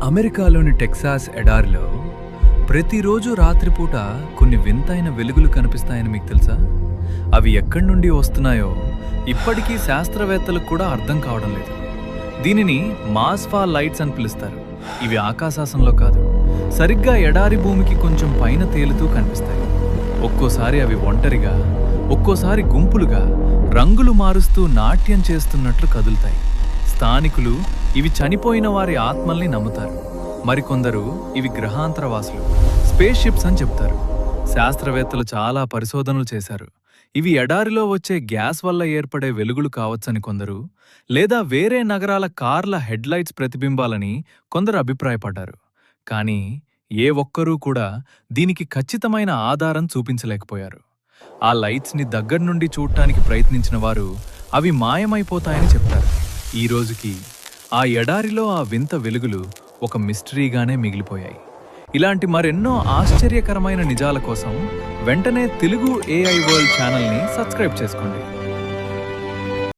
అమెరికాలోని టెక్సాస్ ఎడారిలో ప్రతిరోజు రాత్రిపూట కొన్ని వింతైన వెలుగులు కనిపిస్తాయని మీకు తెలుసా? అవి ఎక్కడి నుండి వస్తున్నాయో ఇప్పటికీ శాస్త్రవేత్తలకు కూడా అర్థం కావడం లేదు. దీనిని మాస్ఫా లైట్స్ అని పిలుస్తారు. ఇవి ఆకాశాసంలో కాదు, సరిగ్గా ఎడారి భూమికి కొంచెం పైన తేలుతూ కనిపిస్తాయి. ఒక్కోసారి అవి ఒంటరిగా, ఒక్కోసారి గుంపులుగా రంగులు మారుస్తూ నాట్యం చేస్తున్నట్లు కదులుతాయి. స్థానికులు ఇవి చనిపోయిన వారి ఆత్మల్ని నమ్ముతారు. మరికొందరు ఇవి గ్రహాంతరవాసులు, స్పేస్ షిప్స్ అని చెప్తారు. శాస్త్రవేత్తలు చాలా పరిశోధనలు చేశారు. ఇవి ఎడారిలో వచ్చే గ్యాస్ వల్ల ఏర్పడే వెలుగులు కావచ్చని కొందరు, లేదా వేరే నగరాల కార్ల హెడ్లైట్స్ ప్రతిబింబాలని కొందరు అభిప్రాయపడ్డారు. కానీ ఏ ఒక్కరూ కూడా దీనికి ఖచ్చితమైన ఆధారం చూపించలేకపోయారు. ఆ లైట్స్ని దగ్గర నుండి చూడటానికి ప్రయత్నించిన వారు అవి మాయమైపోతాయని చెప్తారు. ఈ రోజుకి ఆ ఎడారిలో ఆ వింత వెలుగులు ఒక మిస్టరీగానే మిగిలిపోయాయి. ఇలాంటి మరెన్నో ఆశ్చర్యకరమైన నిజాల కోసం వెంటనే తెలుగు AI వరల్డ్ ఛానల్ని సబ్స్క్రైబ్ చేసుకోండి.